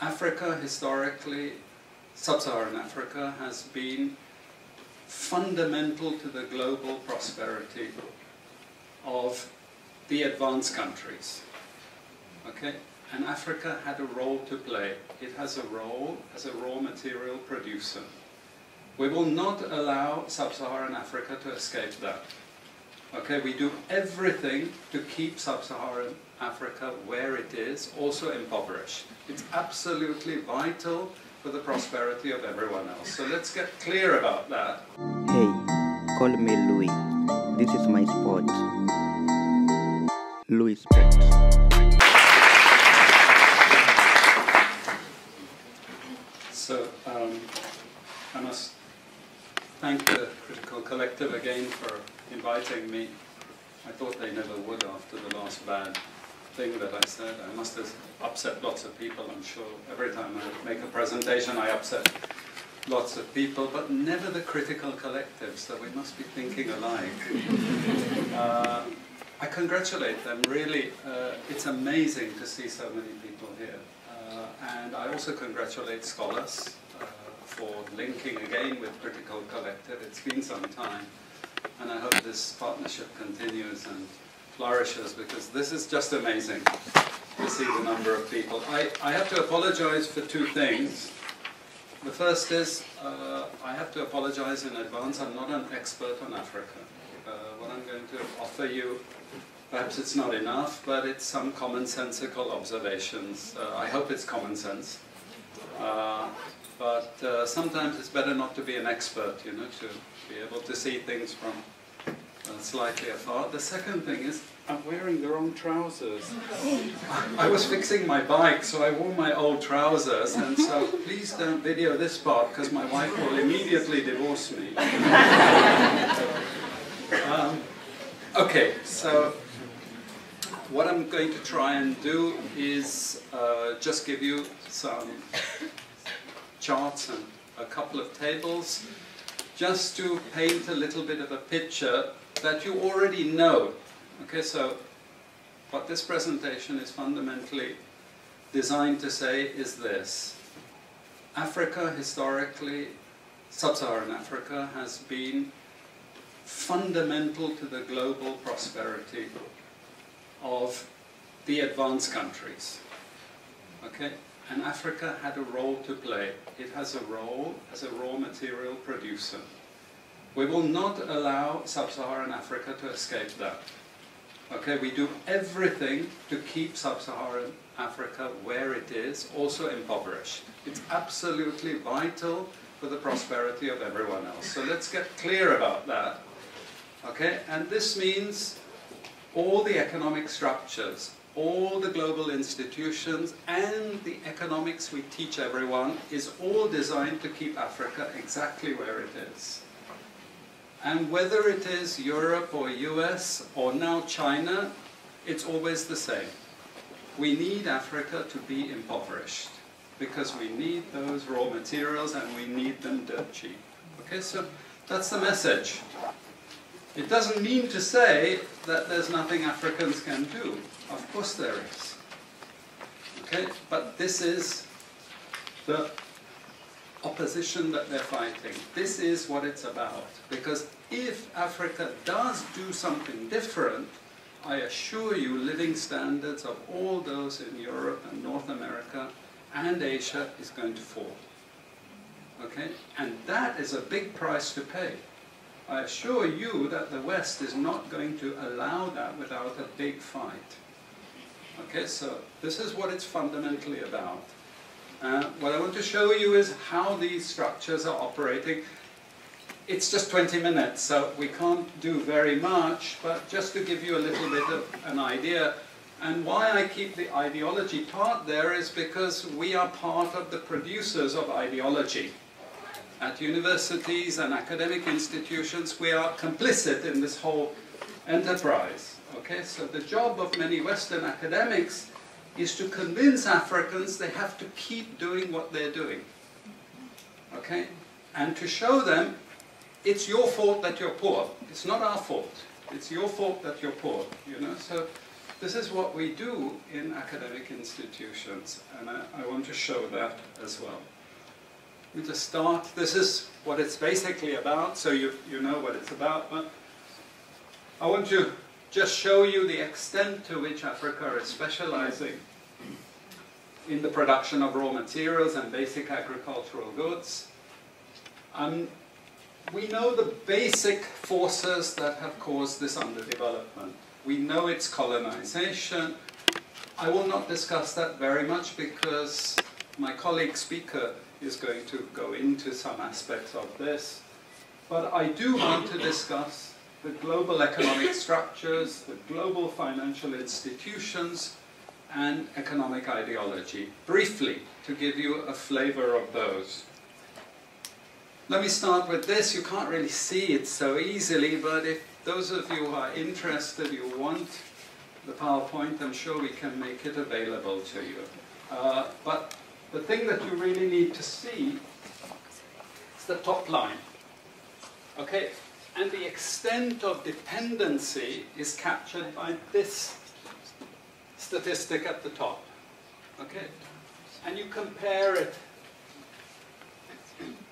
Africa, historically, sub-Saharan Africa has been fundamental to the global prosperity of the advanced countries. Okay? And Africa had a role to play. It has a role as a raw material producer. We will not allow sub-Saharan Africa to escape that. Okay, we do everything to keep sub-Saharan Africa where it is, also impoverished. It's absolutely vital for the prosperity of everyone else. So let's get clear about that. Hey, call me Louis. This is my sport. Louis Pet. So I must thank the Critical Collective again for inviting me. I thought they never would after the last bad thing that I said. I must have upset lots of people, I'm sure. Every time I make a presentation I upset lots of people, but never the Critical Collective, so we must be thinking alike. I congratulate them, really. It's amazing to see so many people here. And I also congratulate scholars for linking again with Critical Collective. It's been some time, and I hope this partnership continues and flourishes, because this is just amazing to see the number of people. I have to apologize for two things. The first is, I have to apologize in advance. I'm not an expert on Africa. What I'm going to offer you, perhaps it's not enough, but it's some commonsensical observations. I hope it's common sense. But sometimes it's better not to be an expert, you know, to be able to see things from slightly afar. The second thing is, I'm wearing the wrong trousers. I was fixing my bike, so I wore my old trousers, and so please don't video this part, because my wife will immediately divorce me. Okay, so what I'm going to try and do is just give you some charts and a couple of tables, just to paint a little bit of a picture that you already know. Okay, so what this presentation is fundamentally designed to say is this. Africa, historically, sub-Saharan Africa, has been fundamental to the global prosperity of the advanced countries. Okay? And Africa had a role to play. It has a role as a raw material producer. We will not allow sub-Saharan Africa to escape that. Okay, we do everything to keep sub-Saharan Africa where it is, also impoverished. It's absolutely vital for the prosperity of everyone else. So let's get clear about that. Okay, and this means all the economic structures, all the global institutions, and the economics we teach everyone is all designed to keep Africa exactly where it is. And whether it is Europe or US or now China, it's always the same. We need Africa to be impoverished, because we need those raw materials and we need them dirt cheap. Okay, so that's the message. It doesn't mean to say that there's nothing Africans can do. Of course there is. Okay, but this is the opposition that they're fighting. This is what it's about. Because if Africa does do something different, I assure you living standards of all those in Europe and North America and Asia is going to fall. Okay? And that is a big price to pay. I assure you that the West is not going to allow that without a big fight. Okay, so this is what it's fundamentally about. What I want to show you is how these structures are operating. It's just 20 minutes, so we can't do very much, but just to give you a little bit of an idea. And why I keep the ideology part there is because we are part of the producers of ideology. At universities and academic institutions, we are complicit in this whole enterprise. Okay, so the job of many Western academics is to convince Africans they have to keep doing what they're doing. Okay, and to show them it's your fault that you're poor. It's not our fault. It's your fault that you're poor. You know, so This is what we do in academic institutions, and I want to show that as well. We just start. This is what it's basically about, so you know what it's about, but I want to just show you the extent to which Africa is specializing in the production of raw materials and basic agricultural goods. We know the basic forces that have caused this underdevelopment. We know it's colonization. I will not discuss that very much because my colleague speaker is going to go into some aspects of this. But I do want to discuss the global economic structures, the global financial institutions, and economic ideology, briefly, to give you a flavor of those. Let me start with this. You can't really see it so easily, but if those of you who are interested, you want the PowerPoint, I'm sure we can make it available to you. But the thing that you really need to see is the top line. Okay? And the extent of dependency is captured by this statistic at the top. Okay? And you compare it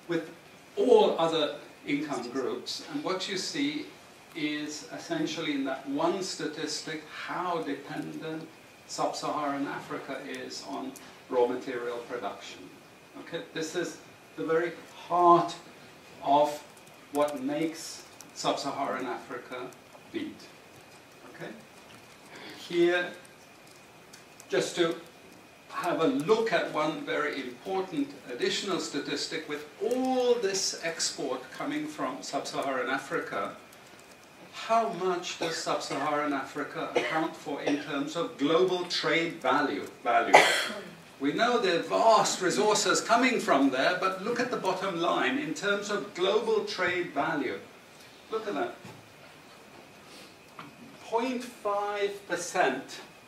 with all other income groups, and what you see is essentially in that one statistic how dependent sub-Saharan Africa is on raw material production. Okay? This is the very heart of what makes sub-Saharan Africa beat. Okay? Here, just to have a look at one very important additional statistic, with all this export coming from sub-Saharan Africa, how much does sub-Saharan Africa account for in terms of global trade value? We know there are vast resources coming from there, but look at the bottom line in terms of global trade value. Look at that. 0.5%,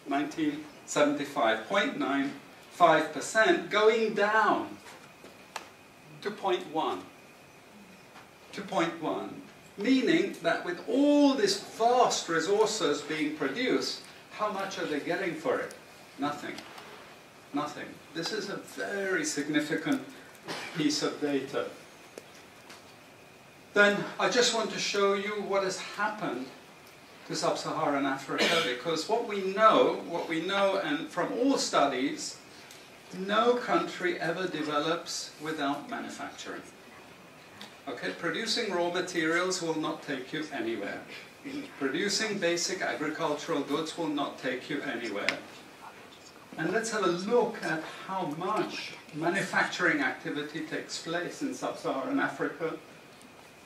1975, 0.95%, going down to 0.1. To 0.1. Meaning that with all these vast resources being produced, how much are they getting for it? Nothing. Nothing. This is a very significant piece of data. Then I just want to show you what has happened to sub-Saharan Africa, because what we know, and from all studies, no country ever develops without manufacturing. Okay, producing raw materials will not take you anywhere. Producing basic agricultural goods will not take you anywhere. And let's have a look at how much manufacturing activity takes place in sub-Saharan Africa.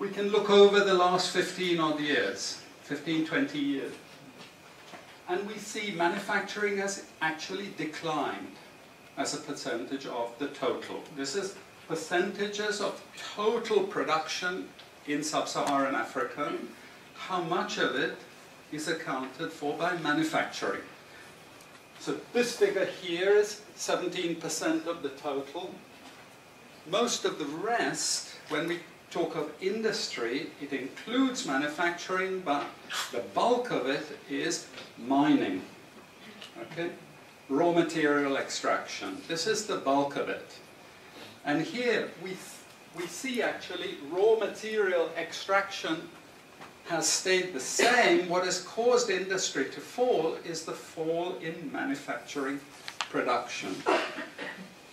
We can look over the last 15 odd years, 15, 20 years. And we see manufacturing has actually declined as a percentage of the total. This is percentages of total production in sub-Saharan Africa. How much of it is accounted for by manufacturing? So this figure here is 17% of the total. Most of the rest, when we talk of industry, it includes manufacturing, but the bulk of it is mining. Okay? Raw material extraction. This is the bulk of it. And here we see actually raw material extraction has stayed the same. What has caused industry to fall is the fall in manufacturing production.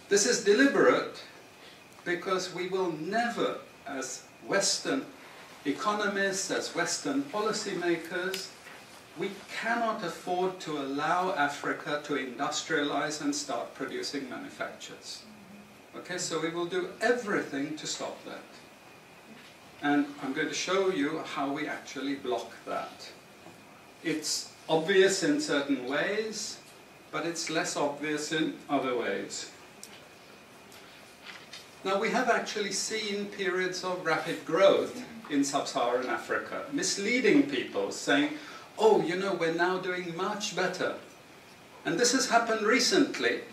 This is deliberate because we will never, as Western economists, as Western policymakers, we cannot afford to allow Africa to industrialize and start producing manufactures. Okay, so we will do everything to stop that. And I'm going to show you how we actually block that. It's obvious in certain ways, but it's less obvious in other ways. Now, we have actually seen periods of rapid growth in sub-Saharan Africa, misleading people, saying, oh, you know, we're now doing much better. And this has happened recently.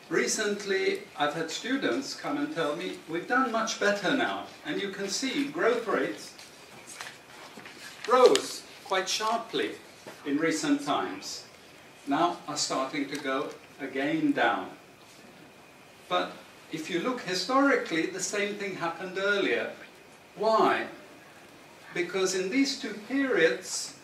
Recently, I've had students come and tell me, we've done much better now. And you can see growth rates rose quite sharply in recent times. now are starting to go again down. But if you look historically, the same thing happened earlier. Why? Because in these two periods,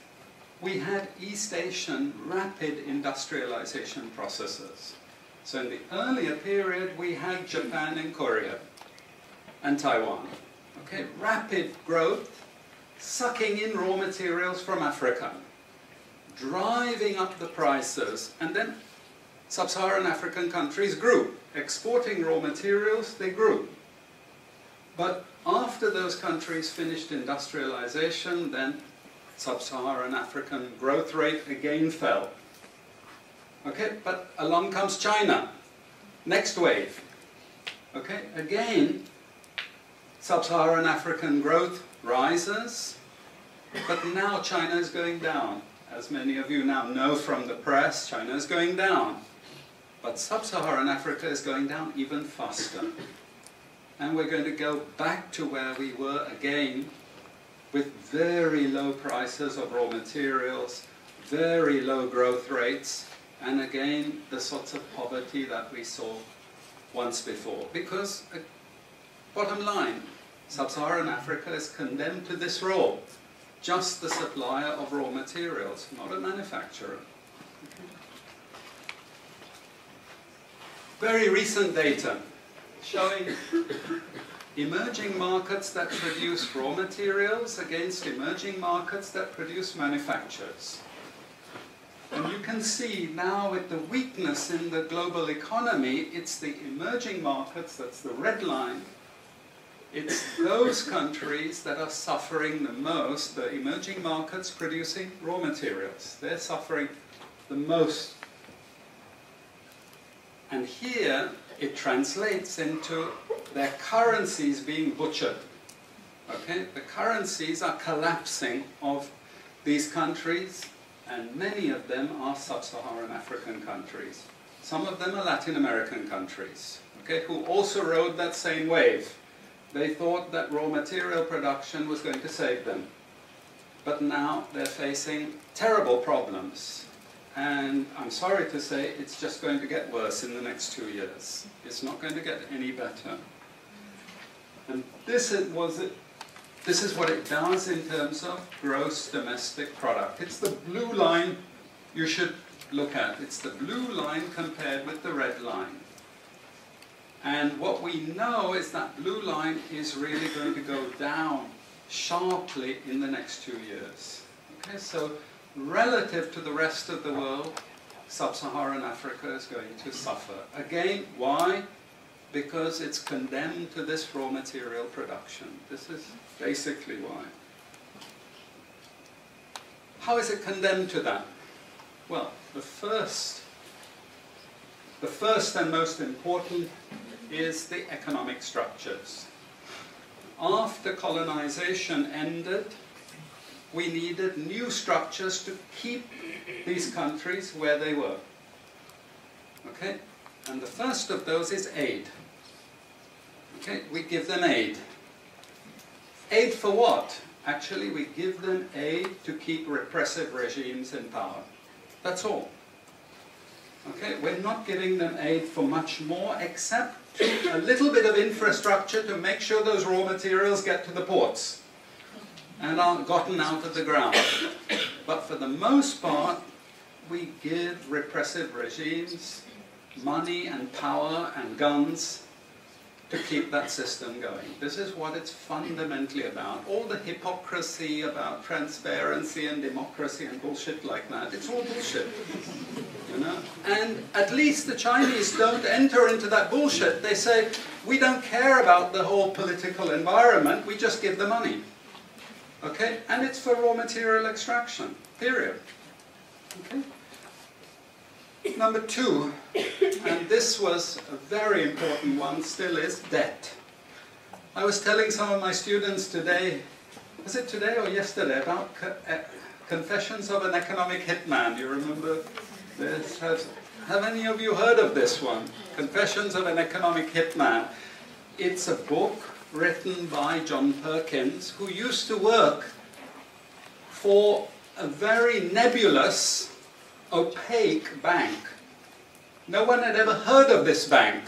we had East Asian rapid industrialization processes. So in the earlier period, we had Japan and Korea and Taiwan. Okay, rapid growth, sucking in raw materials from Africa, driving up the prices, and then sub-Saharan African countries grew. Exporting raw materials, they grew. But after those countries finished industrialization, then sub-Saharan African growth rate again fell. Okay, but along comes China. Next wave. Okay, again, sub-Saharan African growth rises, but now China is going down. As many of you now know from the press, China is going down. But sub-Saharan Africa is going down even faster. And we're going to go back to where we were again, with very low prices of raw materials, very low growth rates, and again, the sorts of poverty that we saw once before. Because, bottom line, sub-Saharan Africa is condemned to this role, just the supplier of raw materials, not a manufacturer. Very recent data showing emerging markets that produce raw materials against emerging markets that produce manufactures. And you can see now with the weakness in the global economy, it's the emerging markets, that's the red line, it's those countries that are suffering the most, the emerging markets producing raw materials. They're suffering the most. And here, it translates into their currencies being butchered. Okay? The currencies are collapsing of these countries, and many of them are sub-Saharan African countries. Some of them are Latin American countries, okay, who also rode that same wave. They thought that raw material production was going to save them. But now they're facing terrible problems. And I'm sorry to say, it's just going to get worse in the next 2 years. It's not going to get any better. And this is what it does in terms of gross domestic product. It's the blue line you should look at. It's the blue line compared with the red line. And what we know is that blue line is really going to go down sharply in the next 2 years. Okay, so relative to the rest of the world, sub-Saharan Africa is going to suffer. Again, why? Because it's condemned to this raw material production. This is basically why. How is it condemned to that? Well, the first and most important is the economic structures. After colonization ended, we needed new structures to keep these countries where they were. Okay? And the first of those is aid. Okay? We give them aid. Aid for what? Actually, we give them aid to keep repressive regimes in power. That's all. Okay? We're not giving them aid for much more, except a little bit of infrastructure to make sure those raw materials get to the ports and aren't gotten out of the ground. But for the most part, we give repressive regimes money and power and guns to keep that system going. This is what it's fundamentally about. All the hypocrisy about transparency and democracy and bullshit like that, it's all bullshit. You know? And at least the Chinese don't enter into that bullshit. They say, we don't care about the whole political environment, we just give the money. Okay? And it's for raw material extraction, period. Okay? Number two, and this was a very important one, still is debt. I was telling some of my students today, was it today or yesterday, about Confessions of an Economic Hitman. Do you remember this? Have any of you heard of this one? Confessions of an Economic Hitman. It's a book written by John Perkins, who used to work for a very nebulous opaque bank. No one had ever heard of this bank,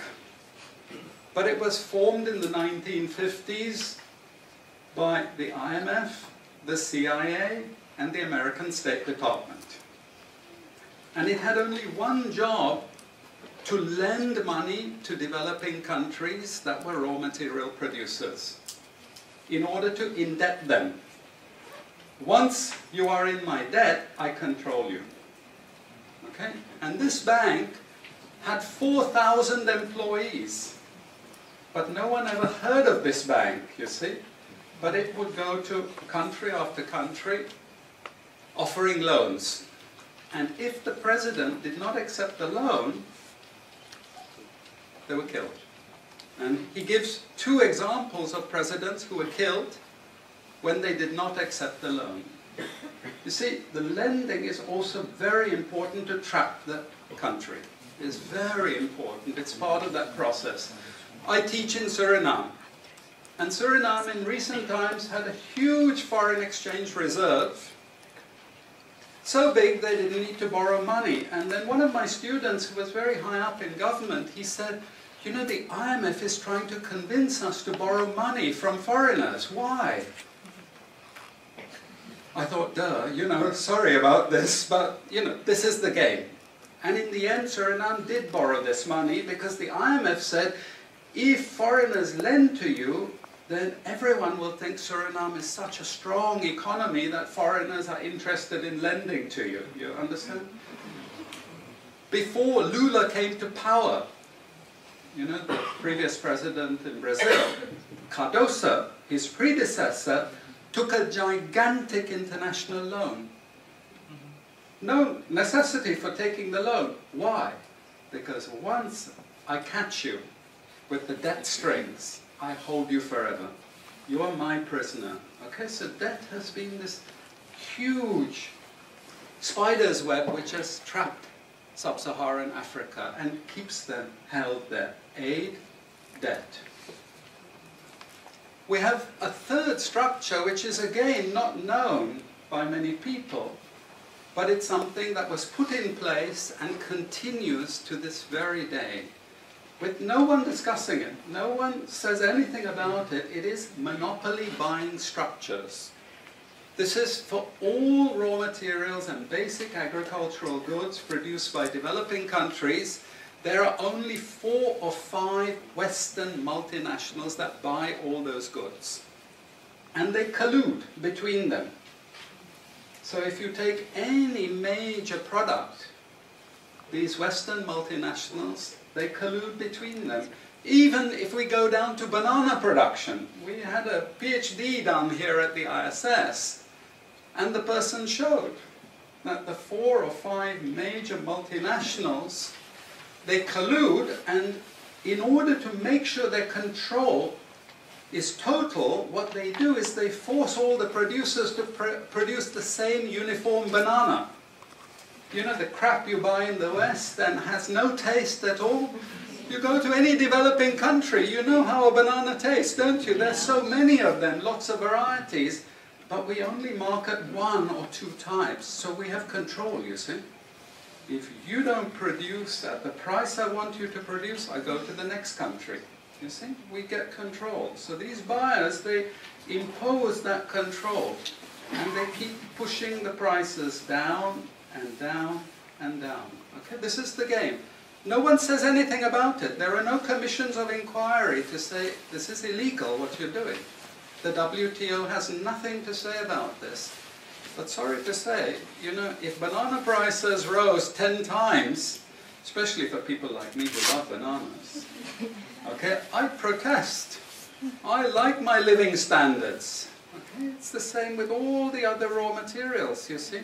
but it was formed in the 1950s by the IMF, the CIA, and the American State Department. And it had only one job: to lend money to developing countries that were raw material producers in order to indebt them. Once you are in my debt, I control you. Okay? And this bank had 4,000 employees. But no one ever heard of this bank, you see. But it would go to country after country offering loans. And if the president did not accept the loan, they were killed. And he gives 2 examples of presidents who were killed when they did not accept the loan. You see, the lending is also very important to trap the country. It's very important. It's part of that process. I teach in Suriname. And Suriname in recent times had a huge foreign exchange reserve. So big they didn't need to borrow money. And then one of my students who was very high up in government, he said, you know, the IMF is trying to convince us to borrow money from foreigners. Why? I thought, duh, you know, sorry about this, but, you know, this is the game. And in the end, Suriname did borrow this money because the IMF said, if foreigners lend to you, then everyone will think Suriname is such a strong economy that foreigners are interested in lending to you. You understand? Before Lula came to power, you know, the previous president in Brazil, Cardoso, his predecessor, took a gigantic international loan. No necessity for taking the loan. Why? Because once I catch you with the debt strings, I hold you forever. You are my prisoner. Okay, so debt has been this huge spider's web which has trapped sub-Saharan Africa and keeps them held there. Aid, debt. We have a third structure which is again not known by many people, but it's something that was put in place and continues to this very day, with no one discussing it. No one says anything about it. It is monopoly buying structures. This is for all raw materials and basic agricultural goods produced by developing countries. There are only 4 or 5 Western multinationals that buy all those goods. And they collude between them. So if you take any major product, these Western multinationals, they collude between them. Even if we go down to banana production, we had a PhD done here at the ISS, and the person showed that the 4 or 5 major multinationals, they collude, and in order to make sure their control is total, what they do is they force all the producers to produce the same uniform banana. You know, the crap you buy in the West and has no taste at all. You go to any developing country, you know how a banana tastes, don't you? There's so many of them, lots of varieties, but we only market 1 or 2 types, so we have control, you see. If you don't produce at the price I want you to produce, I go to the next country. You see, we get control. So these buyers, they impose that control, and they keep pushing the prices down and down and down. Okay, this is the game. No one says anything about it. There are no commissions of inquiry to say, this is illegal, what you're doing. The WTO has nothing to say about this. But sorry to say, you know, if banana prices rose 10 times, especially for people like me who love bananas, okay, I protest. I like my living standards. Okay, it's the same with all the other raw materials, you see.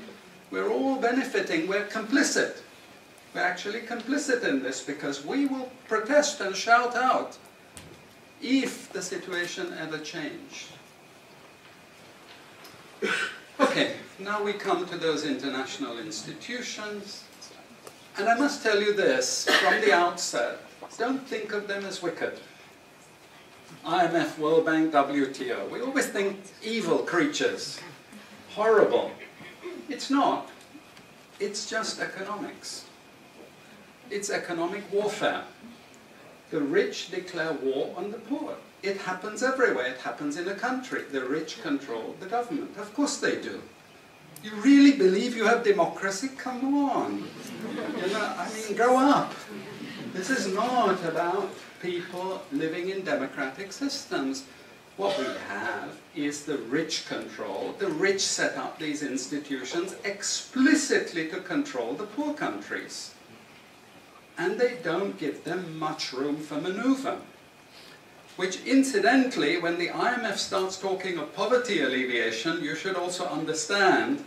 We're all benefiting, we're complicit. We're actually complicit in this because we will protest and shout out if the situation ever changed. Okay, now we come to those international institutions. And I must tell you this from the outset, don't think of them as wicked. IMF, World Bank, WTO. We always think evil creatures, horrible. It's not. It's just economics. It's economic warfare. The rich declare war on the poor. It happens everywhere. It happens in a country. The rich control the government. Of course they do. You really believe you have democracy? Come on. You know, I mean, grow up. This is not about people living in democratic systems. What we have is the rich control. The rich set up these institutions explicitly to control the poor countries. And they don't give them much room for maneuver. Which incidentally, when the IMF starts talking of poverty alleviation, you should also understand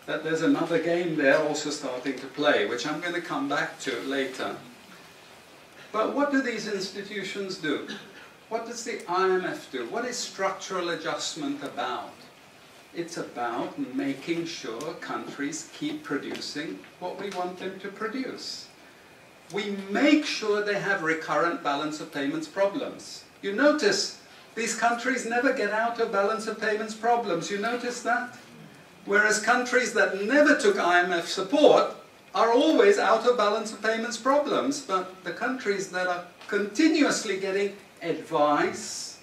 that there's another game there also starting to play, which I'm going to come back to later. But what do these institutions do? What does the IMF do? What is structural adjustment about? It's about making sure countries keep producing what we want them to produce. We make sure they have recurrent balance of payments problems. You notice these countries never get out of balance of payments problems. You notice that? Whereas countries that never took IMF support are always out of balance of payments problems. But the countries that are continuously getting advice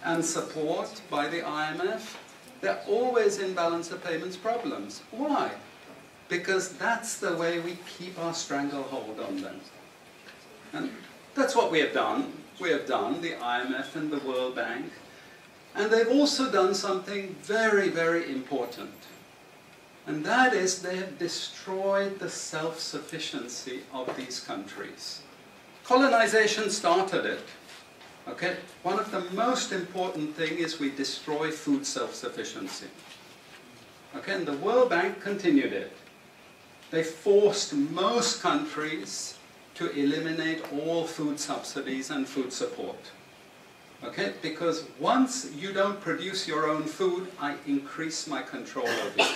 and support by the IMF, they're always in balance of payments problems. Why? Because that's the way we keep our stranglehold on them. And that's what we have done. We have done, the IMF and the World Bank. And they've also done something very, very important. And that is they have destroyed the self-sufficiency of these countries. Colonization started it. Okay? One of the most important things is we destroy food self-sufficiency. Okay? And the World Bank continued it. They forced most countries to eliminate all food subsidies and food support. Okay? Because once you don't produce your own food, I increase my control over you.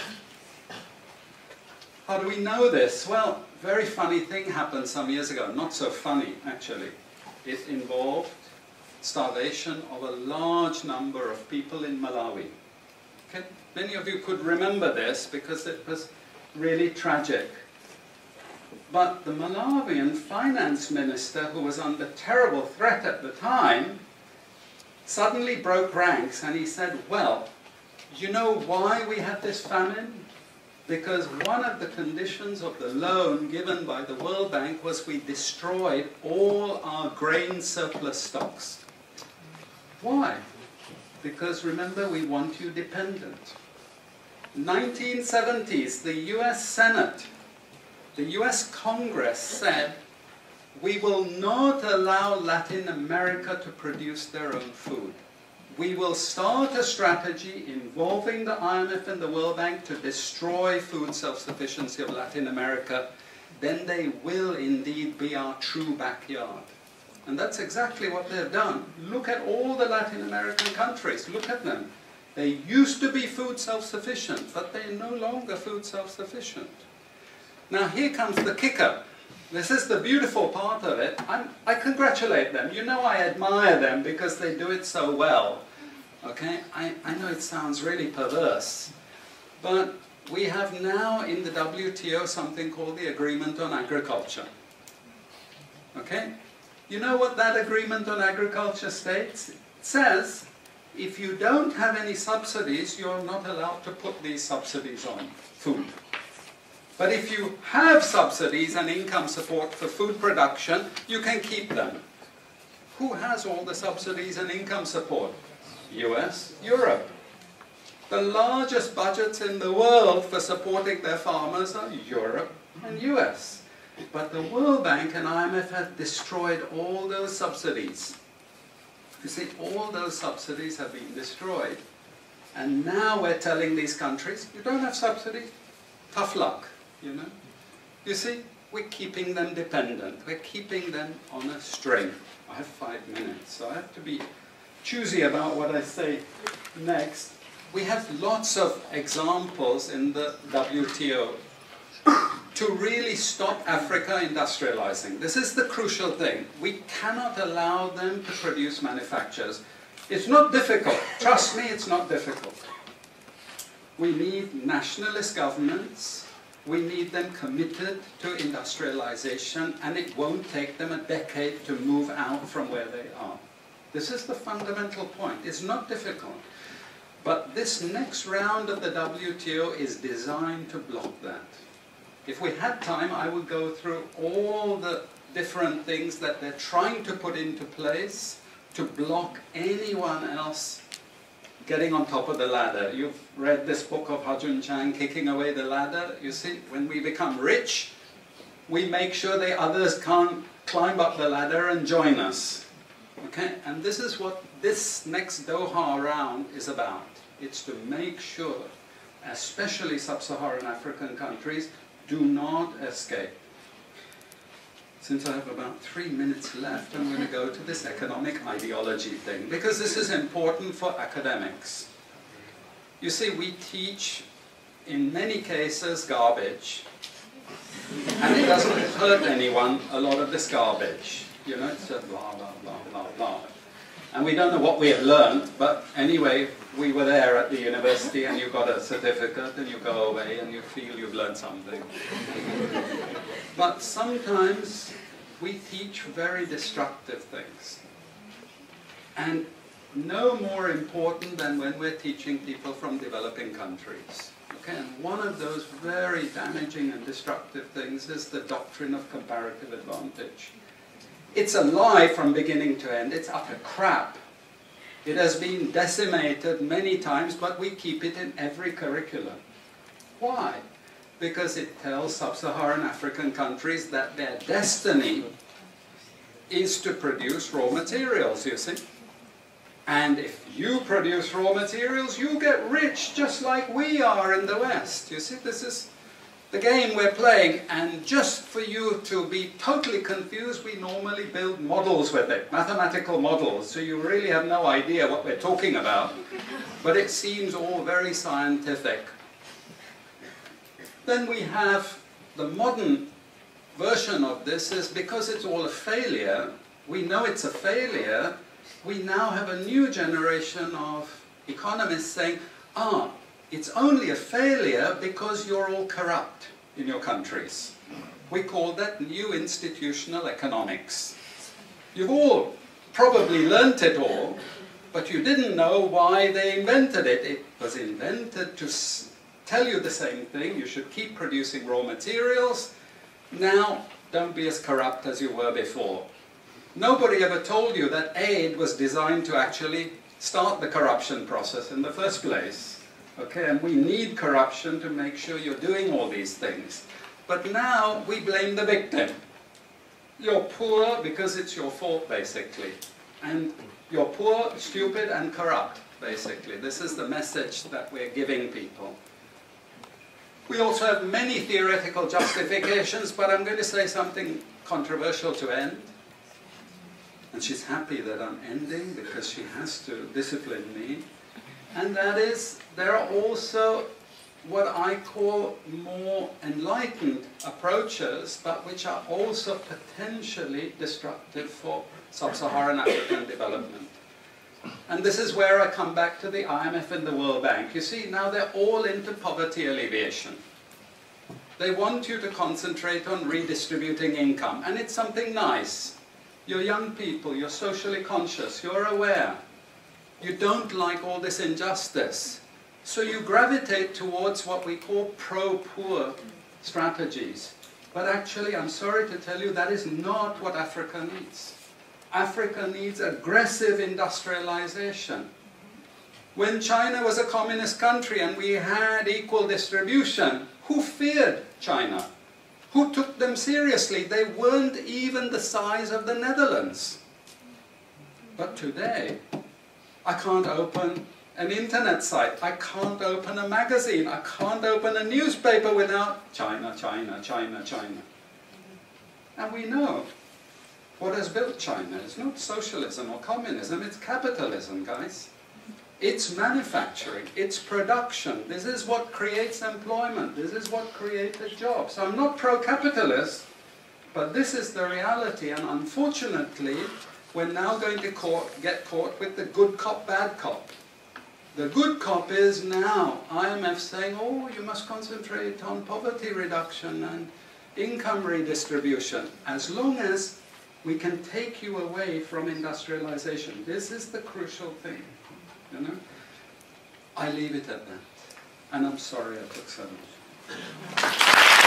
How do we know this? Well, a very funny thing happened some years ago. Not so funny, actually. It involved starvation of a large number of people in Malawi. Okay? Many of you could remember this because it was really tragic. But the Malawian finance minister, who was under terrible threat at the time, suddenly broke ranks and he said, well, you know why we had this famine? Because one of the conditions of the loan given by the World Bank was we destroyed all our grain surplus stocks. Why? Because remember, we want you dependent. 1970s, the US Senate, the US Congress said, we will not allow Latin America to produce their own food. We will start a strategy involving the IMF and the World Bank to destroy food self-sufficiency of Latin America. Then they will indeed be our true backyard. And that's exactly what they've done. Look at all the Latin American countries. Look at them. They used to be food self-sufficient, but they're no longer food self-sufficient. Now here comes the kicker. This is the beautiful part of it. I congratulate them. You know I admire them because they do it so well. Okay? I know it sounds really perverse. But we have now in the WTO something called the Agreement on Agriculture. Okay? You know what that Agreement on Agriculture states? It says, if you don't have any subsidies, you're not allowed to put these subsidies on food. But if you have subsidies and income support for food production, you can keep them. Who has all the subsidies and income support? US, Europe. The largest budgets in the world for supporting their farmers are Europe and US. But the World Bank and IMF have destroyed all those subsidies. You see, all those subsidies have been destroyed. And now we're telling these countries, you don't have subsidies, tough luck. You know? You see, we're keeping them dependent. We're keeping them on a string. I have 5 minutes, so I have to be choosy about what I say next. We have lots of examples in the WTO to really stop Africa industrializing. This is the crucial thing. We cannot allow them to produce manufacturers. It's not difficult. Trust me, it's not difficult. We need nationalist governments We need them committed to industrialization, and it won't take them a decade to move out from where they are. This is the fundamental point. It's not difficult. But this next round of the WTO is designed to block that. If we had time, I would go through all the different things that they're trying to put into place to block anyone else getting on top of the ladder. You've read this book of Ha-Joon Chang, Kicking Away the Ladder. You see, when we become rich, we make sure the others can't climb up the ladder and join us. Okay? And this is what this next Doha round is about. It's to make sure, especially sub-Saharan African countries, do not escape. Since I have about 3 minutes left, I'm going to go to this economic ideology thing, because this is important for academics. You see, we teach, in many cases, garbage, and it doesn't hurt anyone, a lot of this garbage. You know, it's just blah, blah, blah, blah, blah. And we don't know what we have learned, but anyway, we were there at the university, and you got a certificate, and you go away, and you feel you've learned something. But sometimes we teach very destructive things. And no more important than when we're teaching people from developing countries. Okay? And one of those very damaging and destructive things is the doctrine of comparative advantage. It's a lie from beginning to end. It's utter crap. It has been decimated many times, but we keep it in every curriculum. Why? Because it tells sub-Saharan African countries that their destiny is to produce raw materials, you see. And if you produce raw materials, you get rich just like we are in the West. You see, this is the game we're playing. And just for you to be totally confused, we normally build models with it, mathematical models, so you really have no idea what we're talking about. But it seems all very scientific. Then we have the modern version of this is because it's all a failure, we know it's a failure, we now have a new generation of economists saying, it's only a failure because you're all corrupt in your countries. We call that new institutional economics. You've all probably learnt it all, but you didn't know why they invented it. It was invented to tell you the same thing. You should keep producing raw materials. Now, don't be as corrupt as you were before. Nobody ever told you that aid was designed to actually start the corruption process in the first place. Okay, and we need corruption to make sure you're doing all these things. But now we blame the victim. You're poor because it's your fault, basically. And you're poor, stupid, and corrupt, basically. This is the message that we're giving people. We also have many theoretical justifications, but I'm going to say something controversial to end. And she's happy that I'm ending because she has to discipline me. And that is, there are also what I call more enlightened approaches, but which are also potentially destructive for sub-Saharan African development. And this is where I come back to the IMF and the World Bank. You see, now they're all into poverty alleviation. They want you to concentrate on redistributing income, and it's something nice. You're young people, you're socially conscious, you're aware. You don't like all this injustice. So you gravitate towards what we call pro-poor strategies. But actually, I'm sorry to tell you, that is not what Africa needs. Africa needs aggressive industrialization. When China was a communist country and we had equal distribution, who feared China? Who took them seriously? They weren't even the size of the Netherlands. But today, I can't open an internet site, I can't open a magazine, I can't open a newspaper without China, China, China, China. And we know what has built China. It's not socialism or communism, it's capitalism, guys. It's manufacturing, it's production. This is what creates employment, this is what created jobs. I'm not pro-capitalist, but this is the reality, and unfortunately, we're now going to get caught with the good cop, bad cop. The good cop is now IMF saying, oh, you must concentrate on poverty reduction and income redistribution, as long as we can take you away from industrialization. This is the crucial thing, you know. I leave it at that. And I'm sorry I took so much.